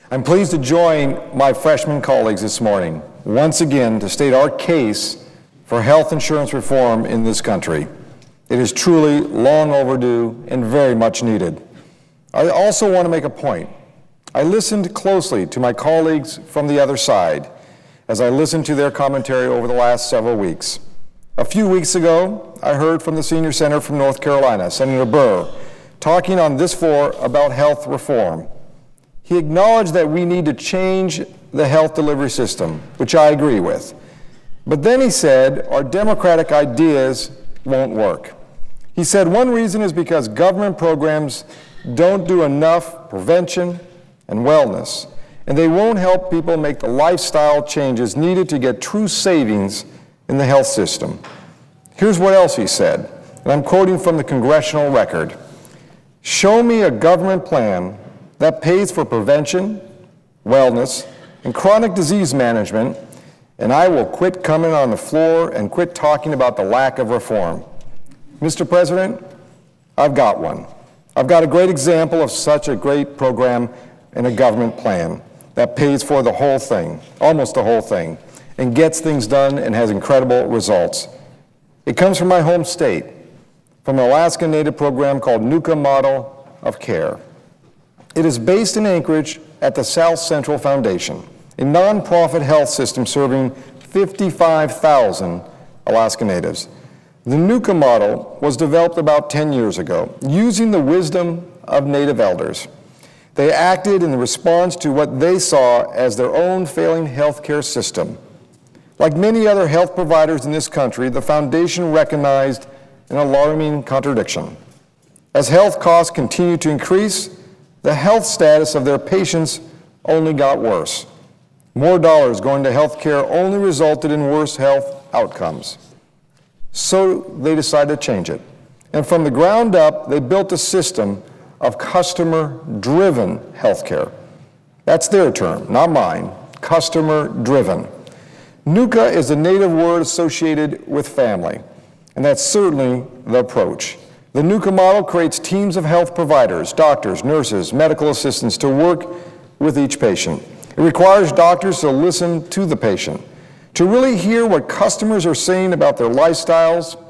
I'm pleased to join my freshman colleagues this morning, once again, to state our case for health insurance reform in this country. It is truly long overdue and very much needed. I also want to make a point. I listened closely to my colleagues from the other side as I listened to their commentary over the last several weeks. A few weeks ago, I heard from the senior senator from North Carolina, Senator Burr, talking on this floor about health reform. He acknowledged that we need to change the health delivery system, which I agree with. But then he said our democratic ideas won't work. He said one reason is because government programs don't do enough prevention and wellness, and they won't help people make the lifestyle changes needed to get true savings in the health system. Here's what else he said, and I'm quoting from the congressional record. Show me a government plan that pays for prevention, wellness, and chronic disease management, and I will quit coming on the floor and quit talking about the lack of reform. Mr. President, I've got one. I've got a great example of such a great program and a government plan that pays for the whole thing, almost the whole thing, and gets things done and has incredible results. It comes from my home state, from an Alaska Native program called Nuka Model of Care. It is based in Anchorage at the Southcentral Foundation, a nonprofit health system serving 55,000 Alaska Natives. The Nuka model was developed about 10 years ago, using the wisdom of Native elders. They acted in response to what they saw as their own failing healthcare system. Like many other health providers in this country, the foundation recognized an alarming contradiction. As health costs continued to increase, the health status of their patients only got worse. More dollars going to health care only resulted in worse health outcomes. So they decided to change it. And from the ground up, they built a system of customer-driven healthcare. That's their term, not mine, customer-driven. Nuka is a Native word associated with family, and that's certainly the approach. The Nuka model creates teams of health providers, doctors, nurses, medical assistants to work with each patient. It requires doctors to listen to the patient, to really hear what customers are saying about their lifestyles,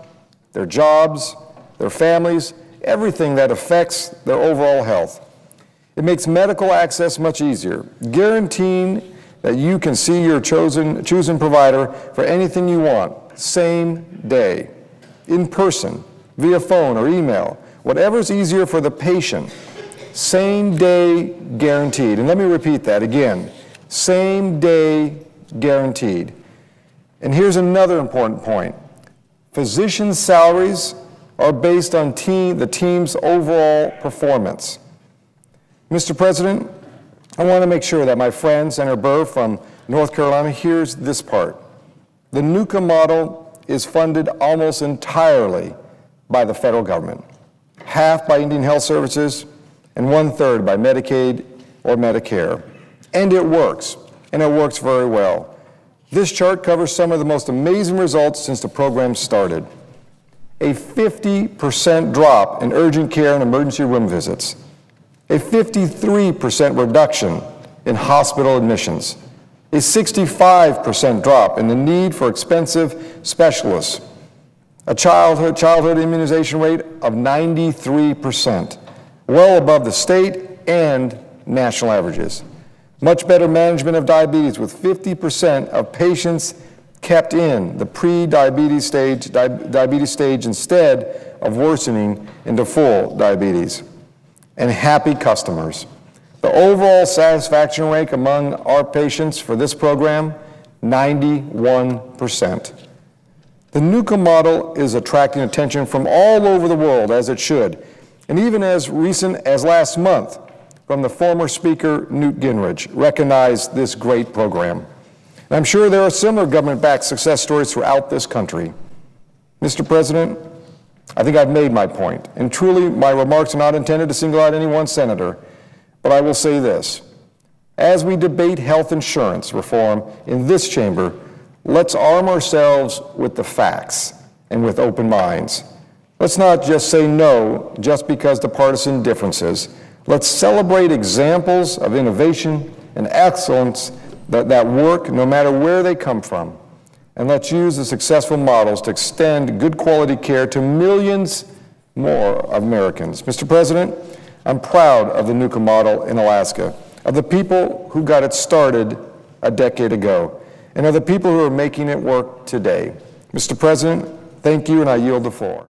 their jobs, their families, everything that affects their overall health. It makes medical access much easier, guaranteeing that you can see your chosen provider for anything you want, same day, in person, via phone or email, whatever's easier for the patient, same day guaranteed. And let me repeat that again, same day guaranteed. And here's another important point. Physicians' salaries are based on the team's overall performance. Mr. President, I want to make sure that my friend, Senator Burr from North Carolina, hears this part. The Nuka model is funded almost entirely by the federal government, half by Indian Health Services, and 1/3 by Medicaid or Medicare. And it works very well. This chart covers some of the most amazing results since the program started. A 50% drop in urgent care and emergency room visits, a 53% reduction in hospital admissions, a 65% drop in the need for expensive specialists, a childhood immunization rate of 93%, well above the state and national averages. Much better management of diabetes, with 50% of patients kept in the pre-diabetes stage instead of worsening into full diabetes. And happy customers. The overall satisfaction rate among our patients for this program, 91%. The Nuka model is attracting attention from all over the world, as it should, and even as recent as last month, from the former Speaker Newt Gingrich, recognized this great program. And I'm sure there are similar government-backed success stories throughout this country. Mr. President, I think I've made my point, and truly my remarks are not intended to single out any one senator, but I will say this. As we debate health insurance reform in this chamber, let's arm ourselves with the facts and with open minds. Let's not just say no just because of partisan differences. Let's celebrate examples of innovation and excellence that work no matter where they come from. And let's use the successful models to extend good quality care to millions more Americans. Mr. President, I'm proud of the Nuka model in Alaska, of the people who got it started a decade ago, and of the people who are making it work today. Mr. President, thank you, and I yield the floor.